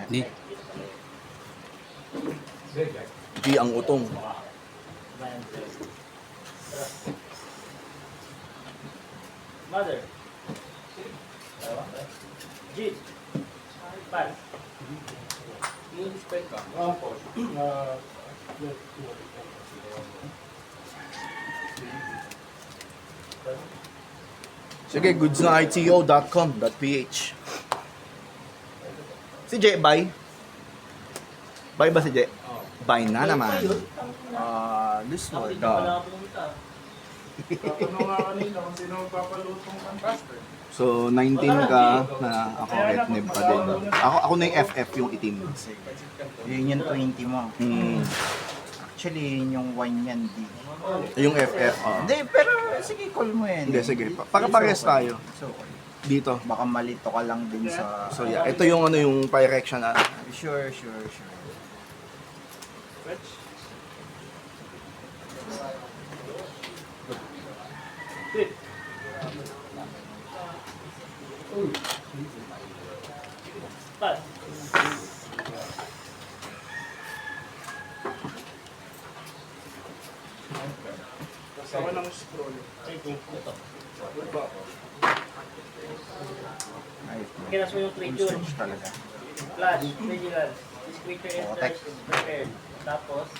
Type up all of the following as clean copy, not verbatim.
Di. Di ang utong. Mother. Jit. Pan. Spend ka. Sige, goods na ito.com.ph. Si J, bye. Bye ba si J? Bye na naman. This Ako one. dito pala ako pumunta. Ano nga kanina kung sino magpapalutong ang caster. So, 19 ka na ako FNIB pa din. Ako na yung FF, yung itim. Yun yung 20 mo. Actually, yun yung wine yan, di. Yung FF. Hindi, pero sige, call mo yan. Hindi, sige. Pagkapares tayo. So, Dito. baka malito ka lang din sa... So, yeah. Ito yung ano yung direction na. Sure. Quit. Pan. Kasama ng scroll. Ito. Ayos mo. Kinas mo yung Full creature. switch talaga. Flash. Vigilance. This creature enters is prepared. Tapos,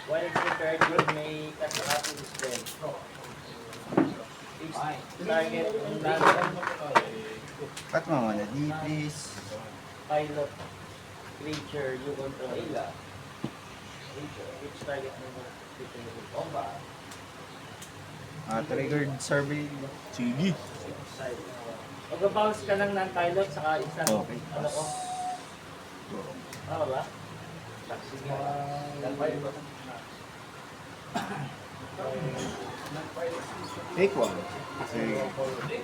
while it's prepared, you may cast a copy of spell. Each target and Cut mo muna, di please. pilot creature you control. Each target member creature you control. Triggered survey. Sige. Mag-bounce ka ng non-pilot saka instant Okay. ano ko. Tama ba? Sige. Take one. Sige.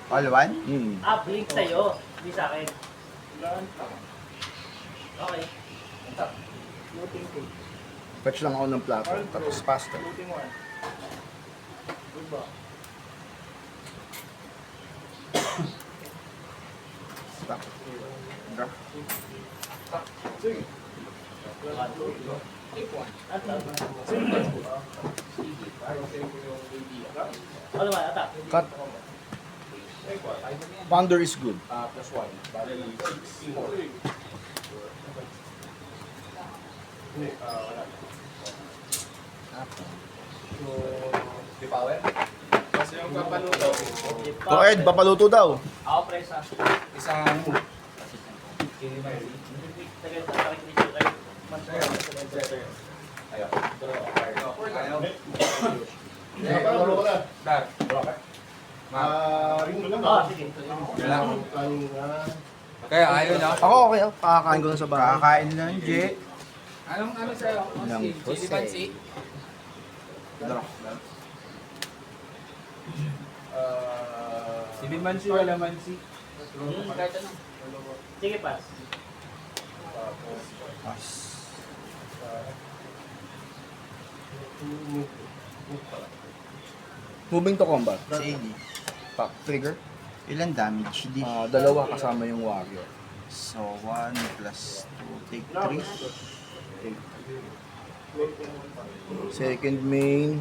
All one? Blink sa'yo. Hindi sa akin. Okay. Looting 2. Fetch lang ako ng platform. Tapos faster. Looting 1. Good ba? Stop. Drop. Sige. Ano ba? Attack. Cut. Ponder is good. Plus 1. Bali 6. 4. Hindi, wala. So, di power? Kasi yung papaluto, O Ed, papaluto daw. Ako presa. isang Tagal sa akin creature kayo. ayaw. Dar. Sige. Kaya ayaw na. Ako okay. Pakakain ko lang sa bahay. Kakain lang, Jay. Anong ano sa'yo? Ng Chili pansi? Chili mansi wala mansi? Kahit ano. Sige, pass. Pass. Moving to combat. Sige. Pack trigger. Ilan damage? Di. Dalawa kasama yung warrior. So, 1 plus 2, take 3. Second main.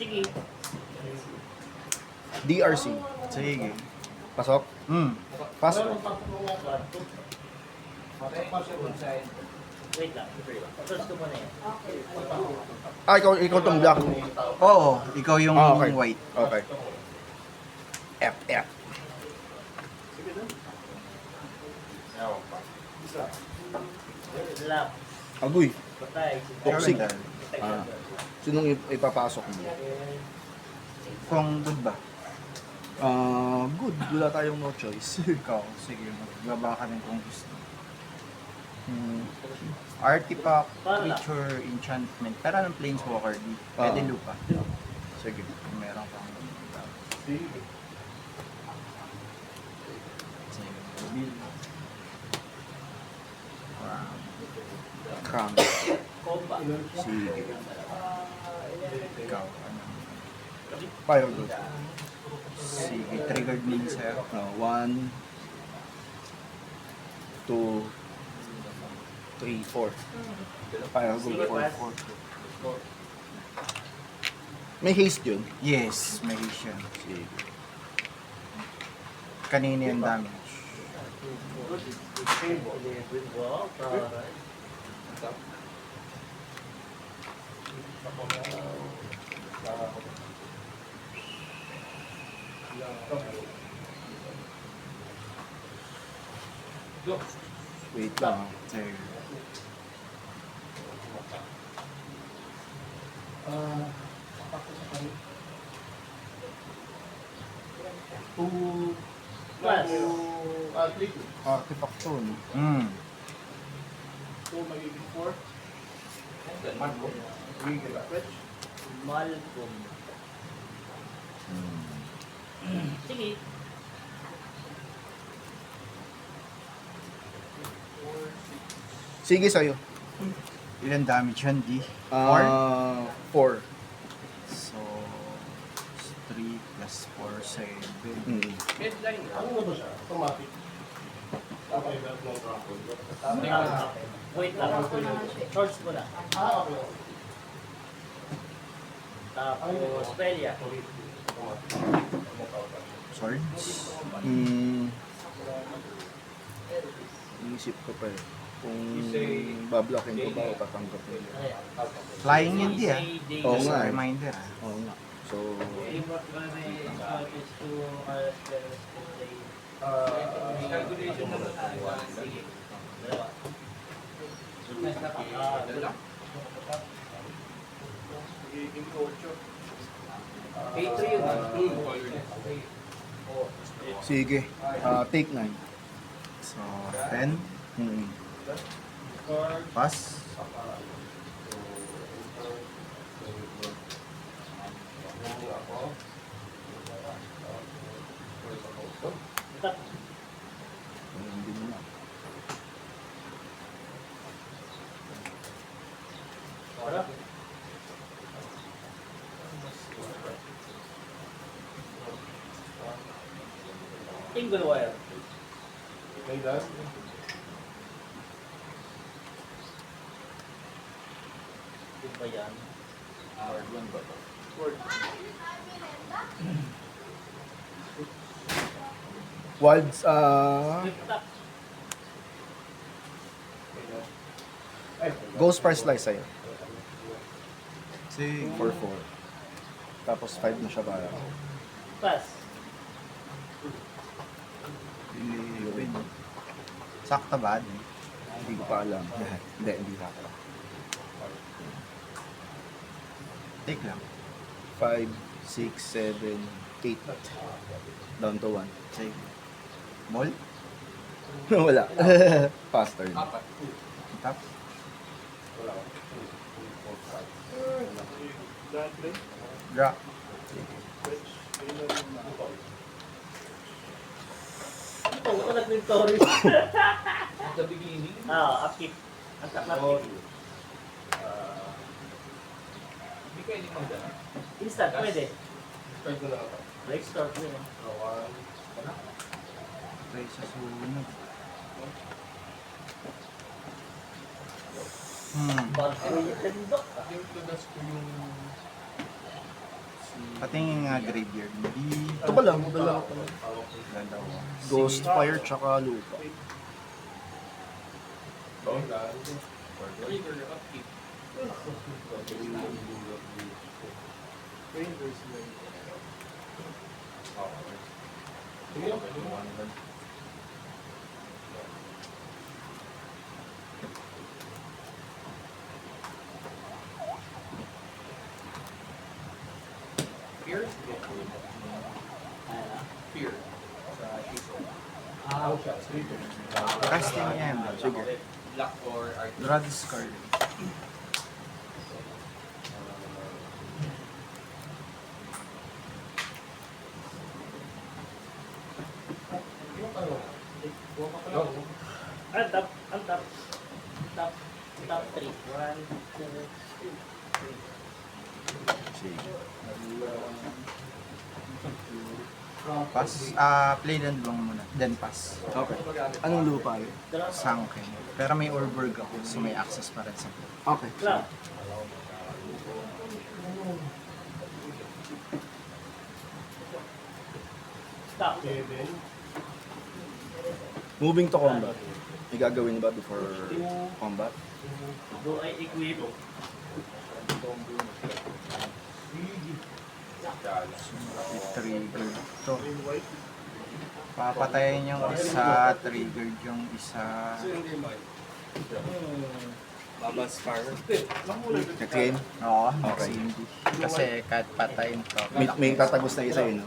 Sige. DRC. Sige. Pasok. Pasok. Wait lang. Tapos ko muna yan. Ikaw tong black. Oo, ikaw yung Okay. white. Okay. FF. Lap. Agoy. Patay. Toxic. Sure, Sinong ipapasok mo? Kung good ba? Good. Wala tayong no choice. Ikaw, sige, magbaba ka rin kung gusto. Artifact, creature, enchantment. Pero anong planeswalker di? Pwede lupa. Sige. Meron kang... Sige. Sige. Bill. Crank. Comba. Sige. Ikaw, ano? Fire good. Sige, triggered min sa'yo. 1, 2, 3, 4. I'll go Sige, 4, pass. 4. May haste yun. Yes, may siya. Sige. Kanina yung damage. Wow, taray. Wait lang ah. There. Pass. Artifact to, no? Hmm. Malcolm. Sige. Sige sa'yo. Ilan damage yan, D? 4? 4. So, 3 plus 4, 7. Mm. Wait lang. Shorts ko na. Tapos, Pelia. Sorry? Iisip ko pa eh. Kung bablocking ko ba o tatanggapin. Flying yun, D, ah. Oo Just nga a eh. reminder, ah. Oo nga. So, Calculation na lang. Sige. K3 yun. sige. Take 9. So, 10. Mm. Pass. Hindi mo na. Single wire. Ano ba yan? Wilds, Ghost Price Slice sa'yo. Sige. For 4. Tapos 5 na siya para. Pass. 11. Sakta ba, D? Hindi ko pa alam. Hindi pa. Take lang. 5, 6, 7, 8. Down to 1. Sige. Ball? Wala. Faster. Tap. Drop. Oo, ako nag-victory. At the beginning, Upkeep. Ang upkeep. hindi pwede magdala. Instant, pwede. Start ko na ako. Break start mo yun. Try sa sunod. Bundok. Yung tudas ko yung... Patingin nga graveyard. Hindi. Ito pa lang. Dalawa. Ghost Fire tsaka lupa. Trigger, upkeep. Fear? Fear. Sa Shiso. Casting yan. Sige. Black or Arctic. Draw this card. Top. Top 3. 1, 2, 3. Sige. Pass, play lang muna, then pass. Okay. Anong lupa yun? Sunken. Pero may Orberg ako, so may access pa rin sa play. Okay. Club. Stop. Moving to combat. May gagawin ba before combat? Do I equip? Trigger to. Papatayin yung isa, triggered yung isa. Babas fire. Next game? Oo, Okay. hindi. Kasi kahit patayin to, May tatagos na isa yun. No?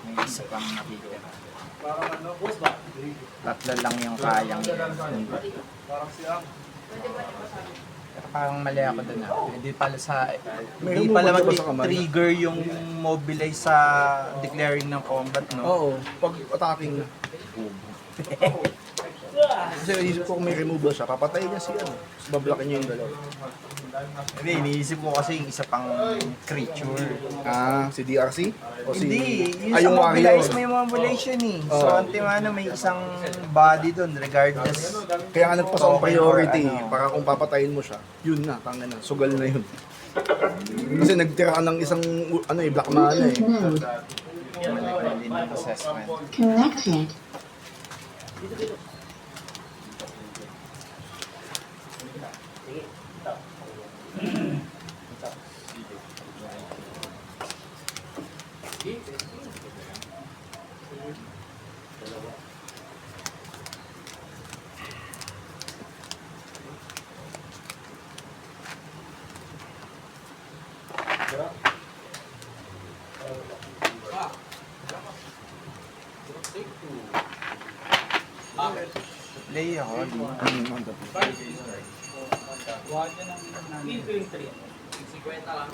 may isa pang nakikita. Boss ba? Tatlo lang yung kayang pero parang mali ako dun Hindi pala May hindi pala movement ba sa kamay? mag-trigger yung mobilize sa declaring ng combat, no? Oo. Pag attacking, kasi isip ko kung may removal siya, papatayin niya siya. Tapos bablokin niya yung dalawa. Hindi, iniisip ko kasi yung isa pang creature. Ah, si DRC? O si... Hindi, yung Ah, sa yung mobilize warrior. may mobilization eh. So, Oo. Antimano may isang body dun regardless. Kaya nga nagpasa ang priority. Or ano. Para kung papatayin mo siya, yun na, tanga na. Sugal na yun. Kasi nagtira ka ng isang, black mana eh. Nag-rally ng assessment. Connected. Sige. Stop. Play ako, di. On the play. Give ko yung 3. 50 lang.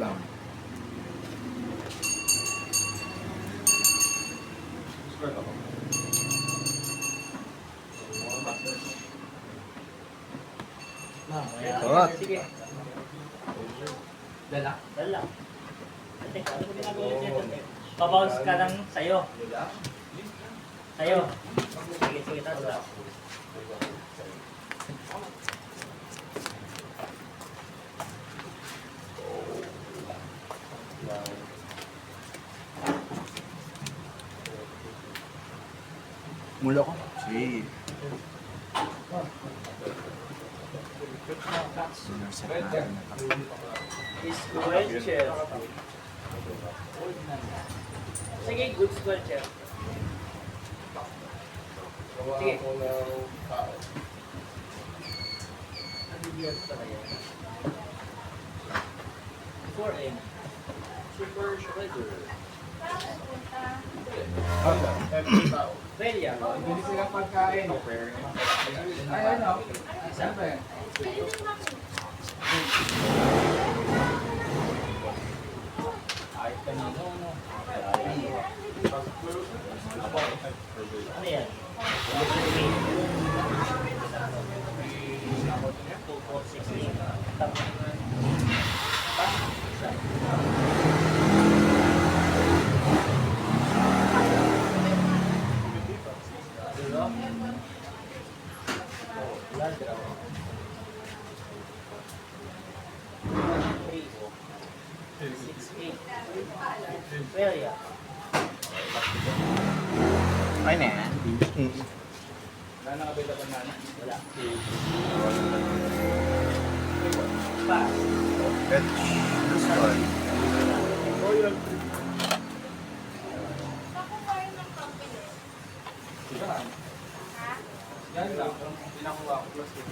Lang. Sarap. Sige. Dala. Dala. Teka, ano ba ginagawa dito? Pabounce ka lang sa'yo. Sa'yo. Sige, sige, taas lang. Mula ko. Si. Sinerset natin na to. Square chair. Sige, good square chair. Sige. Four in. Super shredder. Ready ah. Hindi sila pagkain. Ay, ano? Isa. Ano ba yan? Ano yan? 6-8. Well, yeah. Ay na yan. Wala nang available na. Wala. Pass. Fetch. Destroy. Yan lang. Pinakuha ko plus 1.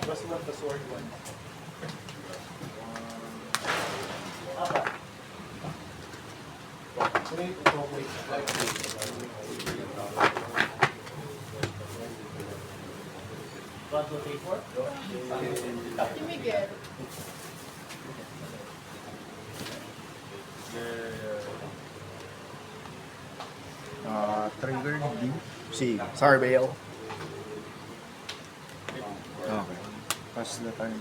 Plus 1 the sword 1. Apa? Wait, wait. 1, 2, 3, 4. Si Miguel. Trigger D. Si Sarbale. Pass the turn.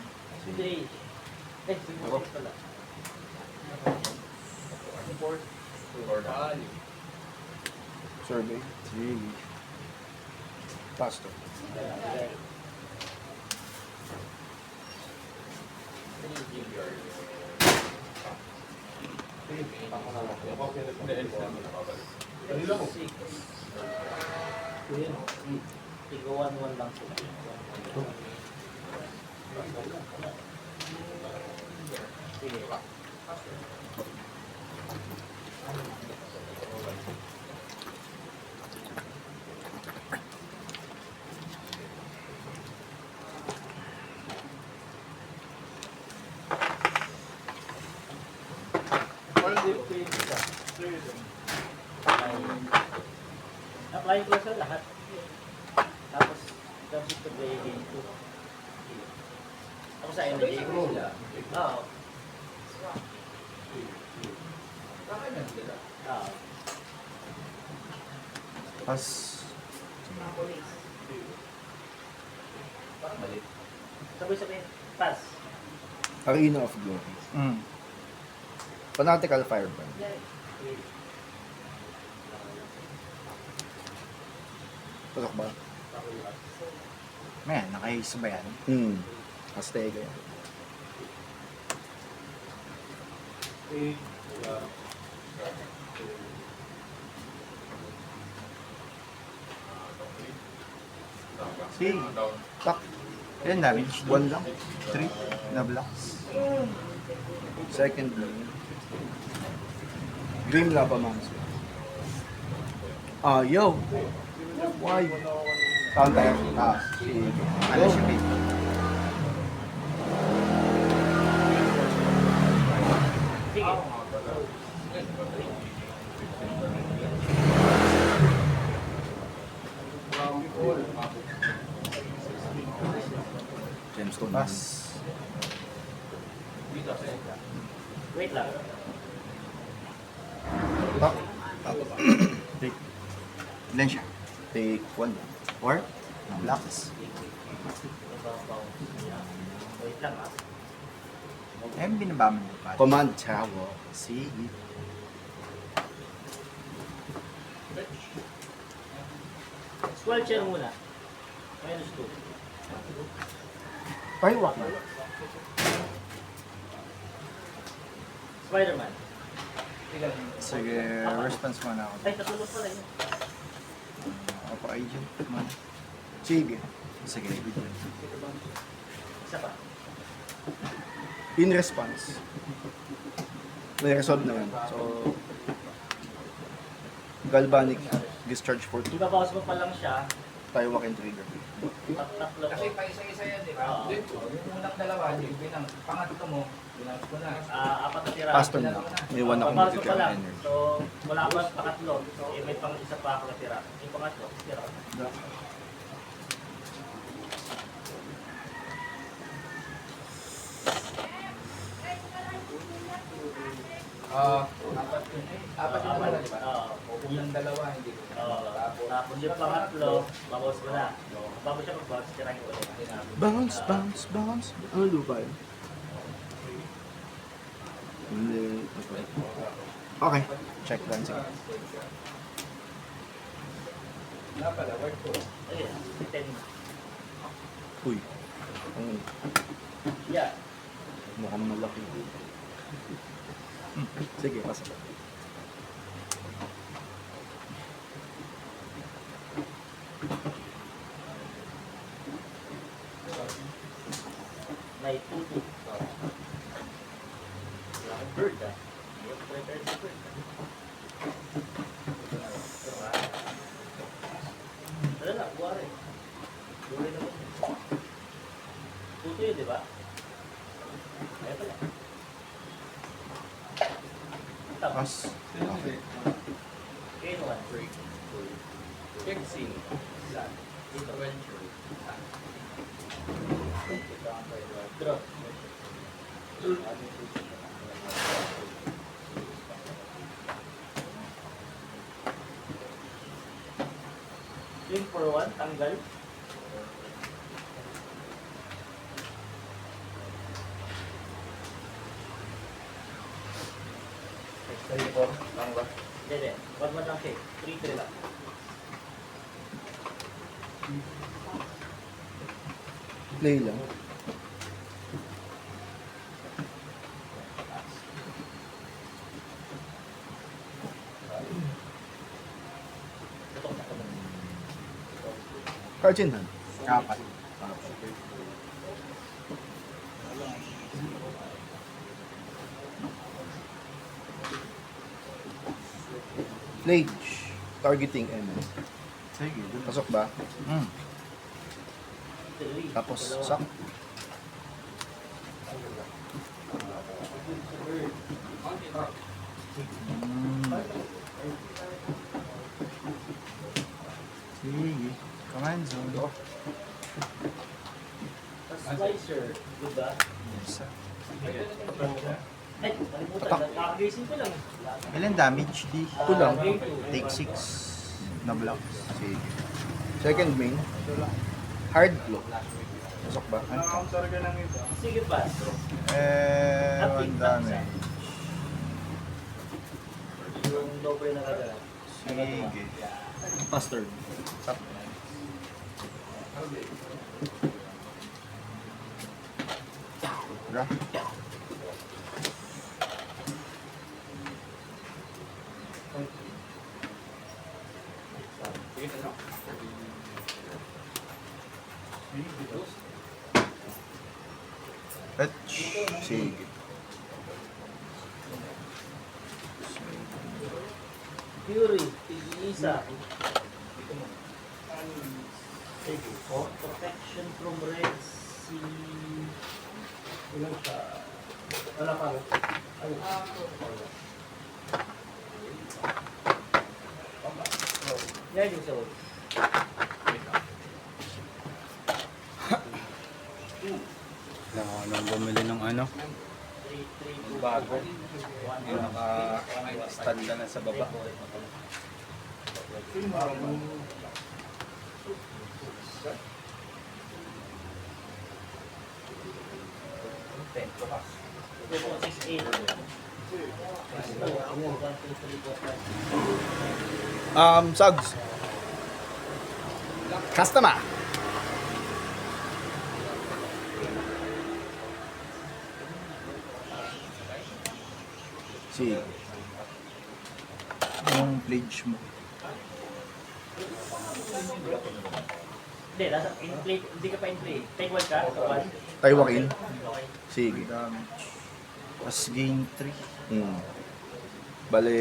Today. Siguro pala. Support. Survey. Sige. Pastor. Tigawan-wan lang sila. Sige. Apply ko sa lahat. Tapos, tapos ito play game 2. Ako sa energy ko. Oo. Oo. Pass. Sabay-sabay. Pass. Arena of Glory. Fanatical Firebrand. Pasok ba? May nakaisa ba yan? Azteca yan. Sige. Tak. Ilan damage? 1 lang. 3 na blocks. Second lane. Dream Lava Monster. Yo! Why? Counter. Sige. Ano siya, babe? Sige. Gemstone. Pass. Wait lang. Tak. Take. Ilan siya? Take 1 lang. 4 na blocks. Wait lang ah. Eh, binaba mo pa. Command Tower. Sige. Squelcher muna. Minus 2. Firewalk na. Spider-Man. Sige, response muna ako. Ay, natulog pala yun. Ako agent muna. Sige. Sige, Isa pa. In response. May-resolve naman. So, Galvanic. Discharge for 2. Ibabawas mo pa lang siya. Firewalk and trigger. Tatlo ko. Kasi pa isa-isa yan, di ba? Oo. Yung unang dalawa, yung pangatlo mo, binang ko na. Apat na tira. Paston na. May 1 akong Papasok pa natitira lang. energy. So, wala pa sa pangatlo. Eh, may pang isa pa ako natira. Yung pangatlo, tira. Apat yung naman, di ba? Oo. Unang dalawa, hindi ko. Oo. Tapos yung pangatlo, babawas mo na. Bago siya magbawas, tirahin ko ulit. Bounce, bounce, bounce. Ano lupa yun? Hindi. Okay. Check lang sige. Nga pala, word ko. Ayun, 10. Uy. Ang Yeah. mukhang malaki. Sige, pasok. May 2-2. Bird ah. Yung prepare sa bird. Wala na, buwa rin. Duli naman yun. 2-2 yun, di ba? Ayaw pala. Tapos, Pass. Okay. K1. Check scene. Dito. Adventure. Draw. Swing for 1, tanggal. Lang ba? Hindi. Wag mo lang shake. 3-3 lang. Play lang. Cards in hand. Apat. Flage. Targeting MS. Sige, dun. Pasok ba? Mm. 3. Tapos, sak. Sige. Command zone. Slicer. Diba? Yes, sir. Ay, kalimutan. Nakakagising ko lang. Ilan damage di? Kulang. Take 6 na block. Sige. Second main. Hard blow. Pasok ba? Sige pa. One damage. Yung double na kagala. Sige. Faster. Bra. Fetch. Sige. Fury. Isa. Sige. Protection from Red Sea. Ilan siya? Wala pa. Ayun. Yan yung soul. Nang bumili ng ano? 3-3. Bago. Yung naka-stand ka na sa baba. Ito po, 6-8. Sugs. Customer. Sige. Yung pledge mo. Hindi, nasa in-play. Hindi ka pa in-play. Take one ka? One. Taiwakin. Okay. Sige. Damage. Tapos gain 3. Hmm. Bale,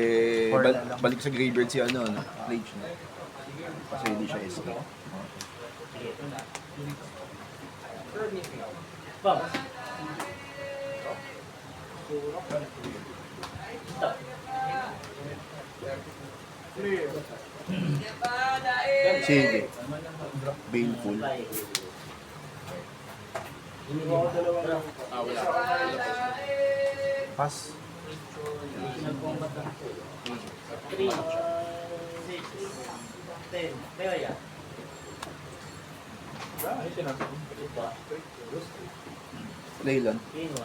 Four na lang. balik sa graveyard si ano, Flage na. Kasi hindi siya SK. Sige. Bam. Stop. Sige. Baneful. Fly. Pass. Nag-combat lang. 3, 6, 10. May kaya? Ito. Play lang. Gain 1.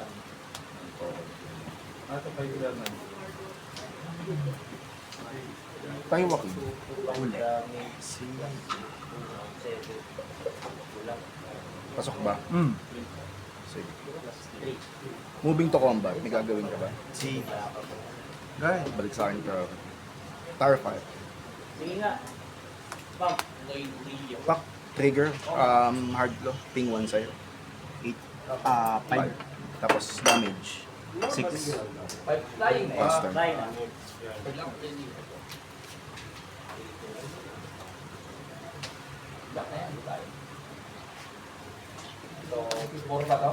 Taiwakin. Uli. Pasok ba? Mm. Sige. Moving to combat. May gagawin ka ba? Sige. Guys. Balik sa akin ka. Tower 5. Sige nga. Bam. Pack. Trigger. Hard blow. Ping 1 sa'yo. 5. 5. Tapos damage. 6. Flying na Faster. Fly na. So, puro pa to?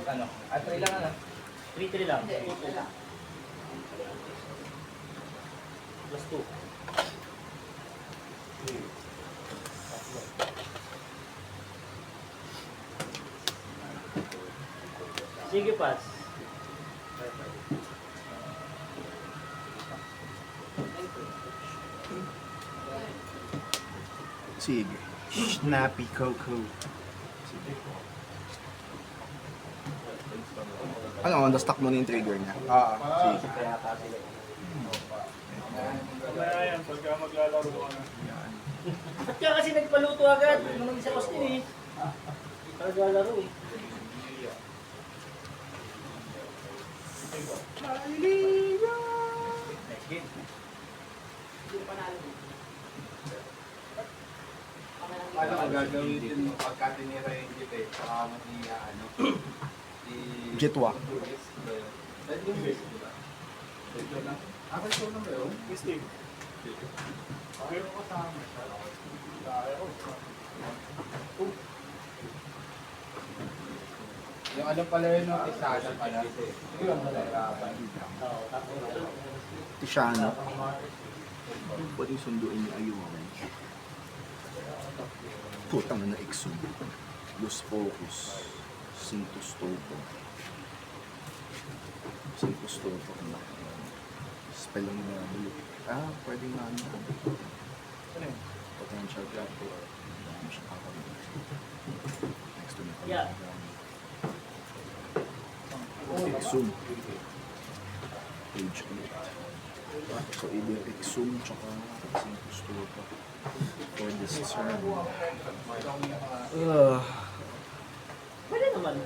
Ano? At try lang ano? 3-3 lang. Plus 2. Sige, pass. Sige. Snappy Coco. Ano, on the stock mo na yung trigger niya. Ah. Sige. Mamaya yan, pagka maglalaro ka na. Yan. At kaya kasi nagpaluto agad. Nung mag-isa Austin eh. Naglalaro eh. Nice game. Paano ang gagamitin mo pagka tinira yung jeep eh? Saka mo ano? Jetwa. Saan yung base, di ba? Ito lang. Ito lang ba yun? Steve. Pero kasama siya. Yung ano pala yun, no? Isasya pala. Ito yung malalaban. Oo, tapos Tishano. Pwede sunduin niya ayun. Putang na Exum. Los Focus. Sintus Topo. Sintus Topo. Spell lang na blue. Pwede nga ano. Potential trap. Ano siya kakawin. Next to me. Yeah. Exum. Page 8. So, either Exum tsaka Sintus Topo. For this turn. pwede naman.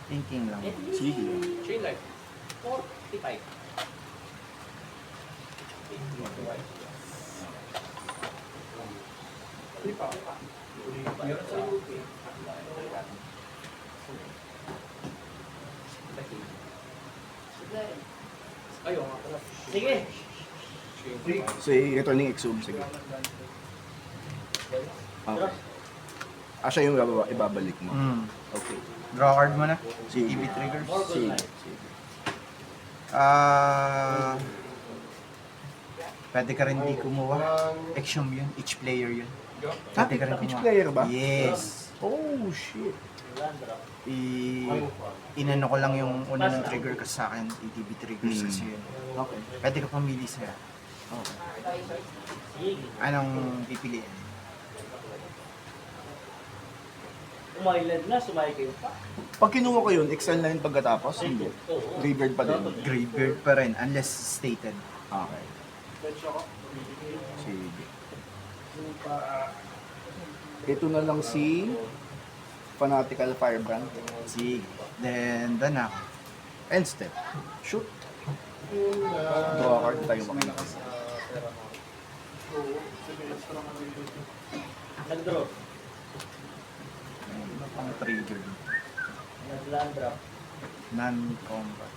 Thinking lang. Sige. Chain light. 45. Ayaw nga pala. Sige. So, returning Exum. Sige. Okay. Siya yung ibabalik mo. Okay. Draw card mo na. Sige. TV triggers. Sige. Sige. Pwede ka rin di kumuha. Action yun. Each player yun. Pwede ka rin Each kumuha. player ba? Yes. Oh, shit. Inano ko lang yung una ng trigger kasi sa akin. ETB triggers kasi yun. Okay. Pwede ka pamili sa'yo. Okay. Sige. Anong pipiliin? Umiland na, sumay kayo pa. Pag kinuha ko yun, extend na yun pagkatapos? Hindi. Oo. Graveyard pa din. Graveyard pa rin unless stated. Okay. Let's ako. Sige. Ito na lang si Fanatical Firebrand. Sige. Then, done ako. End step. Shoot. Draw a card tayo makinig. Nag-draw. Ano pang trigger? Nag-land drop. Non-combat.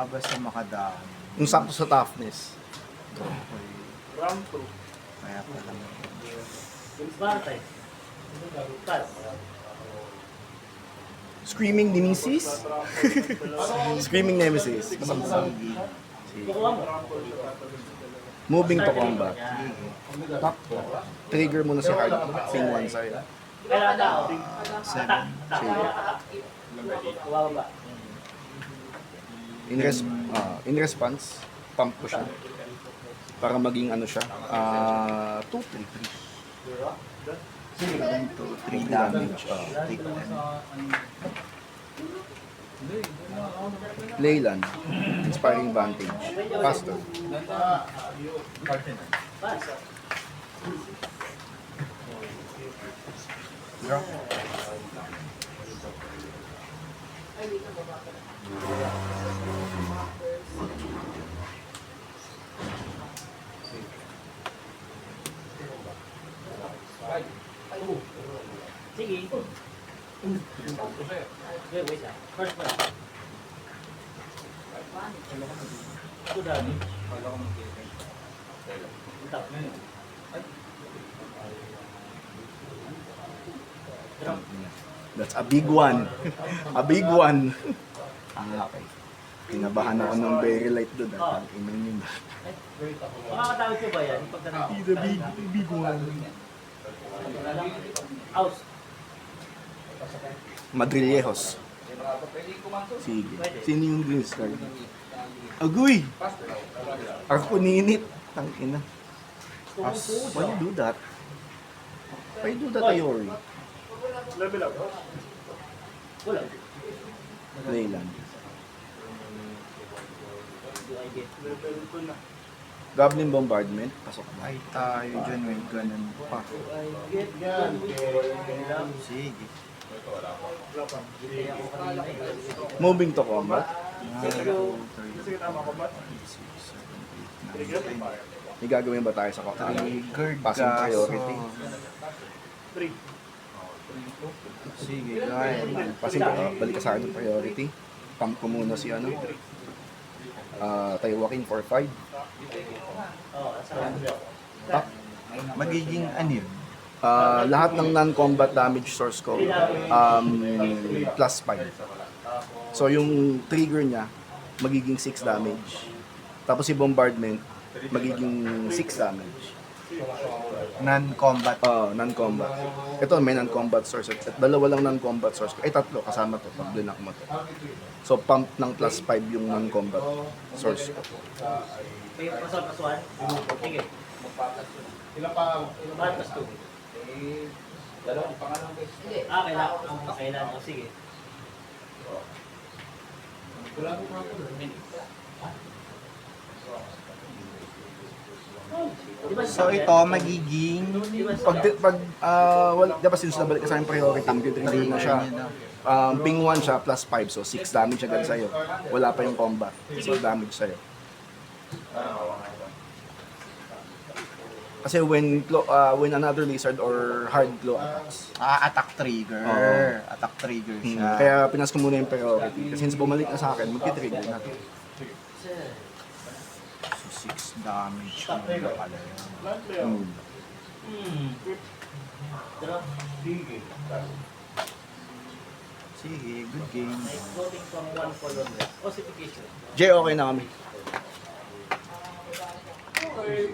Basta makadaan. Yung sakto sa toughness. Okay. Round 2. Kaya pala. Spartay. Pass. Screaming Nemesis? Screaming Nemesis. Sige. Kukuha mo. Moving to combat. Yan. Tap. Trigger mo na si Hard. Ping one side. Kailangan tao. 7. Kuha ba? In response, pump ko siya. Para maging ano siya. 2, 3, 3 damage. Take 10. Leyland. Inspiring Vantage. Faster. Pass. Draw. Sige. Wait lang. First one. Ito dami. Ito. Drop. That's a big one. A big one. Okay. Kinabahan ako ng very light doon. Inan yun. Makakatawid ko ba yan? Pagtanong. The big one. House. Madrillejos. Sige. Sino yung green star? Agoy! Ako ninit. Tangina. Why you do that? Why you do that, Ayori? Level up. Wala. Leyland. Do I get? Level 2 na. Goblin Bombardment. Pasok na. Ay tayo dyan, may ganun pa. Do I get? Lang. Sige. Kaya ako kanina eh. Moving to combat. Sige, tama ko ba? Trigger. May gagawin ba tayo sa combat? Triggered Passing ka. priority. 3. Sige, guys. Passing balik ka sa akin ng priority. Pump ko muna si ano. Taiwakin for 5. Oo, sa handle. Magiging ano yun? Lahat ng non-combat damage source ko plus 5. So yung trigger niya magiging 6 damage. Tapos si bombardment magiging 6 damage. Non-combat. Non-combat. Ito may non-combat source. At dalawa lang non-combat source ko. Tatlo kasama to. Pag blinak mo to. So pump ng plus 5 yung non-combat source ko. May pasal pasuan? Sige. Ilan pa? Bakit pas 2? Dalawang pangalan guys. Kailangan. Oh, sige. Wala ko pa ako. So ito magiging Diba since nabalik ka sa akin priority, trigger na siya. Ping 1 siya plus 5, so 6 damage agad sa'yo. Wala pa yung combat, so damage sa'yo. Kasi when another lizard or hard claw attacks. attack trigger. Oo. Attack trigger siya. Kaya pinas ko muna yung priority. Kasi since bumalik na sa akin, magti-trigger na. So 6 damage muna pala yun. Land player. Draw. Sige, good game. Floating from one column. Ossification. Jay, okay na kami. Okay.